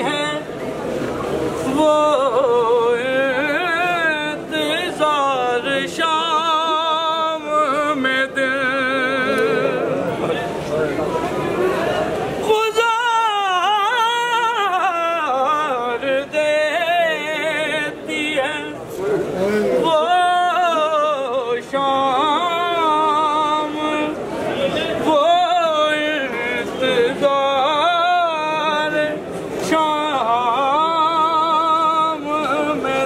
है वो इंतजार शाम में दिन गुजार देती है वो शाम वो इंतजार शाम में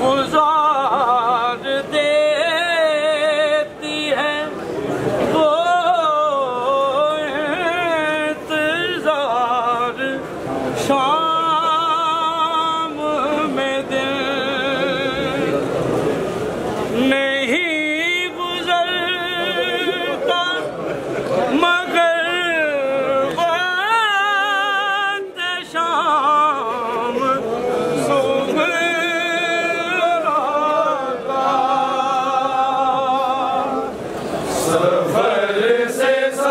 गुजार देती है वो इंतजार शाम में नहीं गुजरता मगर वक्त शाम सुबह का सफर से साथ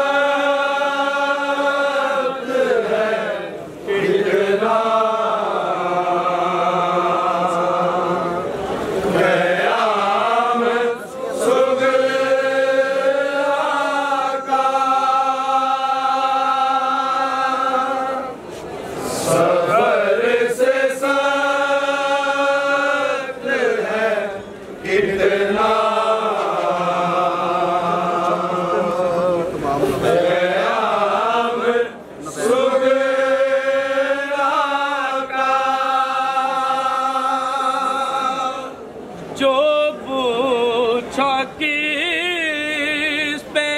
है कितना जो पूछा किस पे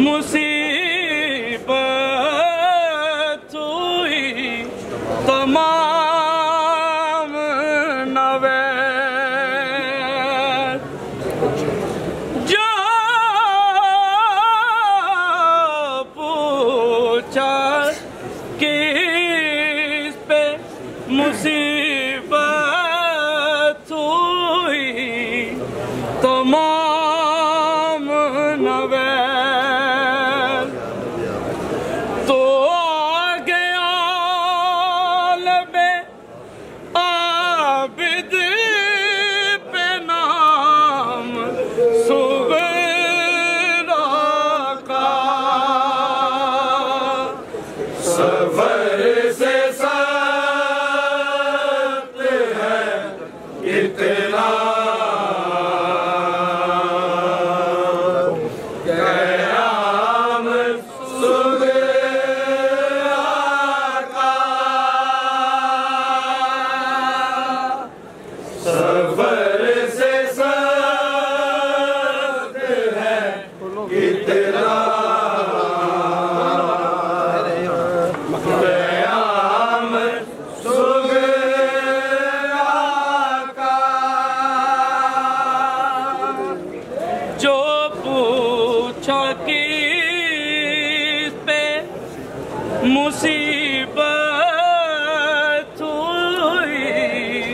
मुसीबत हुई तमाम नवैर जो पूछा किस पे मुसीबत तमाम नवैर तो आ गया लबे आबिद पे नाम सुगरा का सफर से साथ है इतना सफर से साथ है कितना क़याम सुगरा का जो पूछा किस पे मुसीबत हुई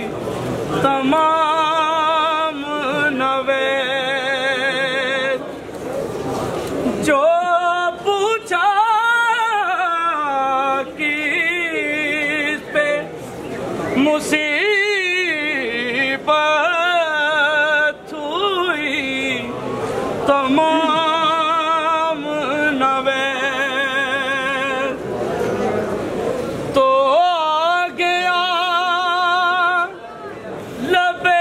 तमाम नवैर जो पूछा किस पे मुसीबत हुई तमाम नवैर तो आ गया लबे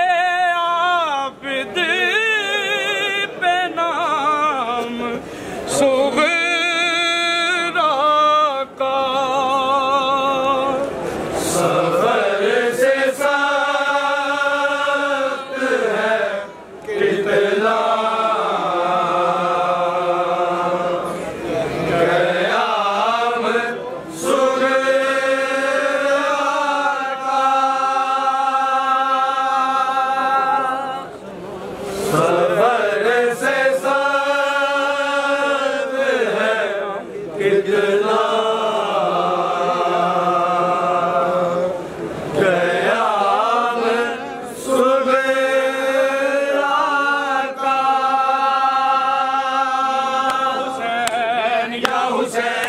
या हुसैन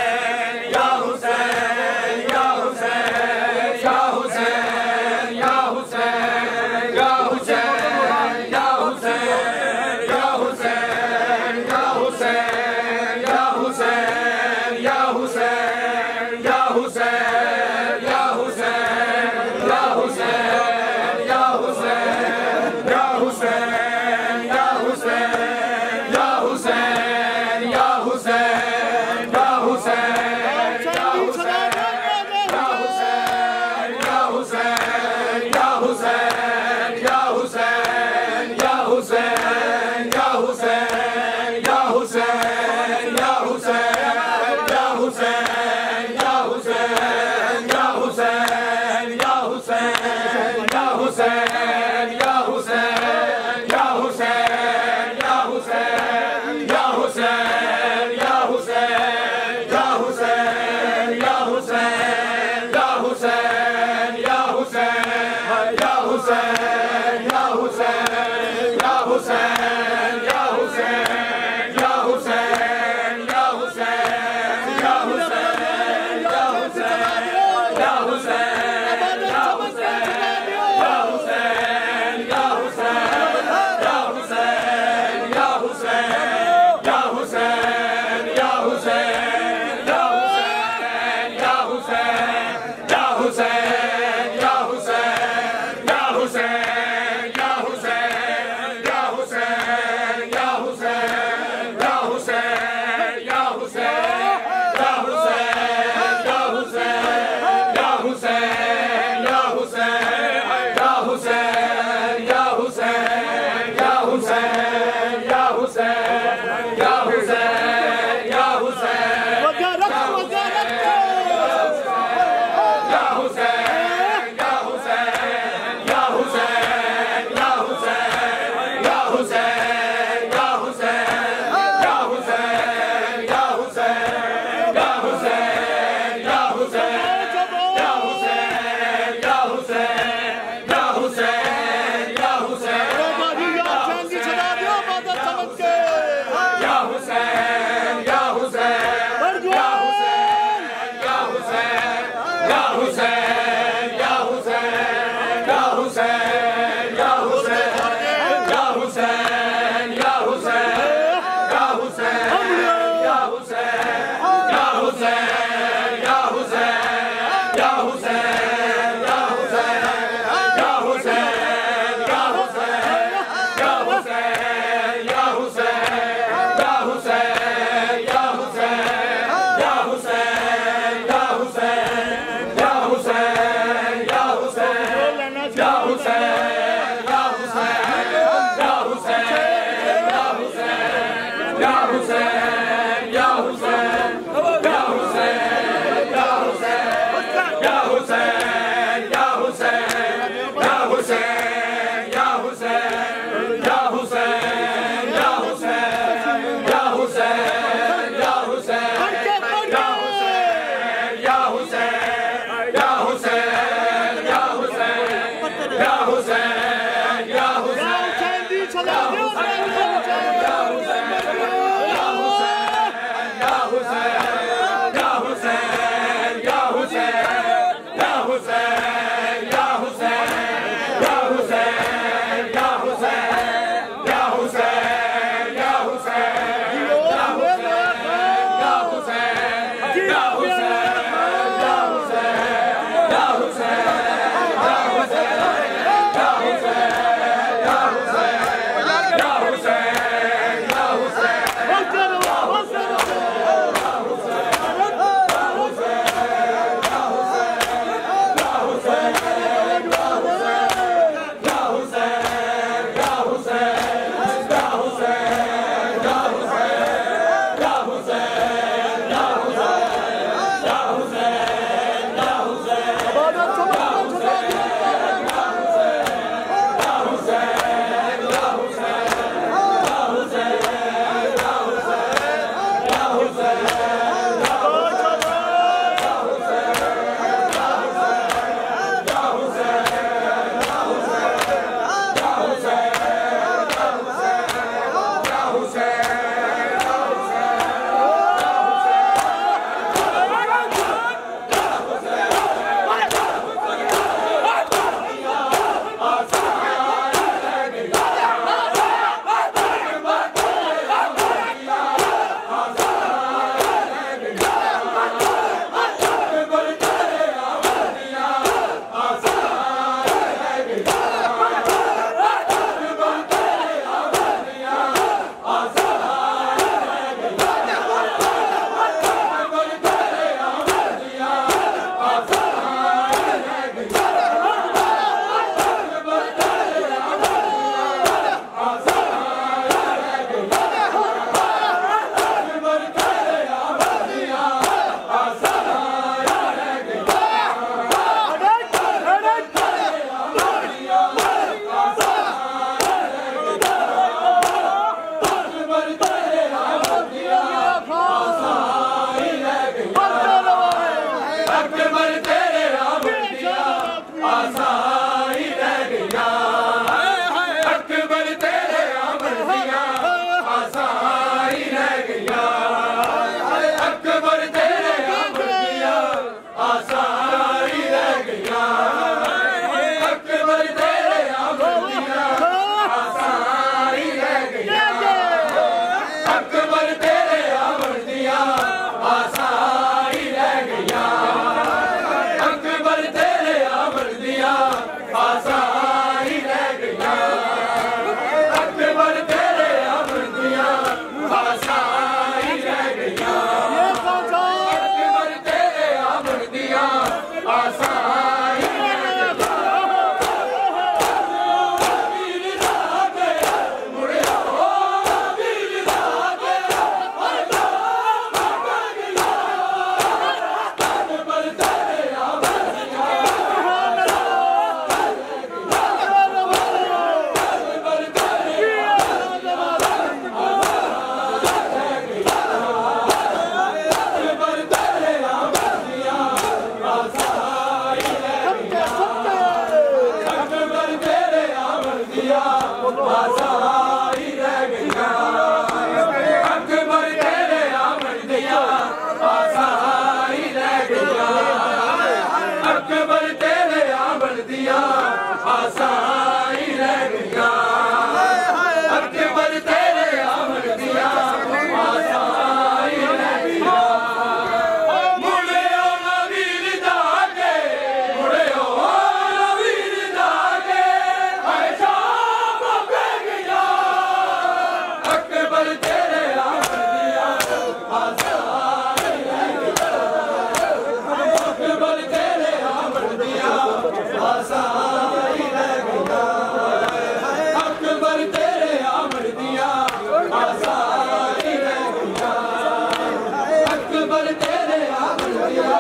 अकबर तेरे आमन दिया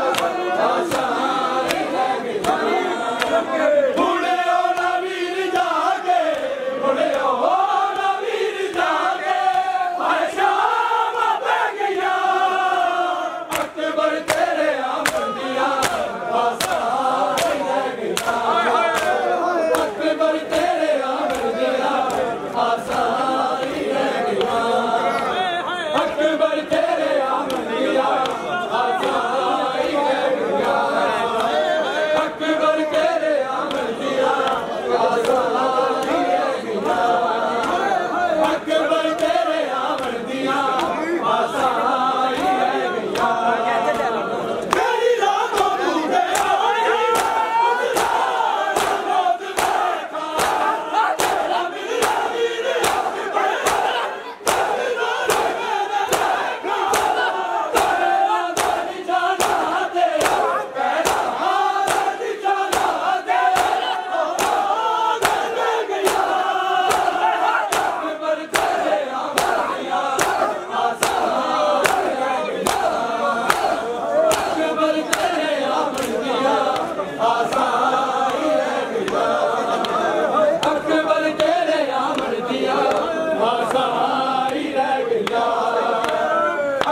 आशाएं रह गईयां बूढ़े ओ ना वीर जागे बूढ़े ओ ना वीर जागे शाम पै गईयां अकबर तेरे आमन दिया आशाएं रह गईयां अकबर तेरे आमन दिया आशाएं रह गईयां अकबर तेरे आमन दिया आशाएं रह गईयां अकबर तेरे आमन दिया आशाएं रह गईयां अकबर तेरे आमन दिया आशाएं रह गईयां तेरी रातों तू गया मौत बैठा तेरा मेरा वीर अकबर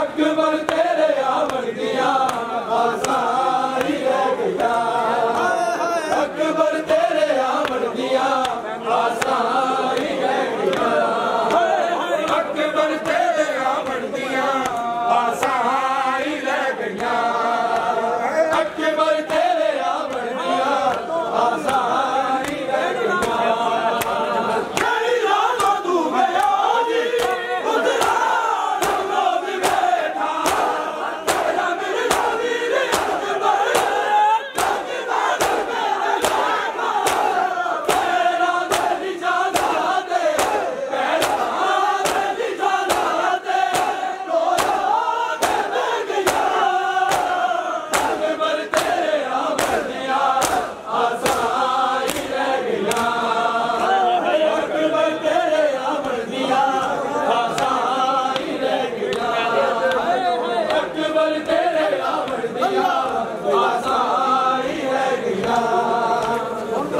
अकबर तेरे आमन दिया आशाएं रह गईयां अकबर तेरे आमन दिया आशाएं रह गईयां अकबर तेरे आमन दिया आशाएं रह गईयां अकबर तेरे आमन दिया आशाएं रह गईयां तेरी रातों तू गया जी उतरा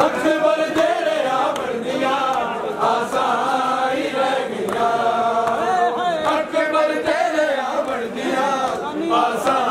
अकबर तेरे आमन दिया आशाएं रह गईयां अकबर तेरे आमन दिया आशाएं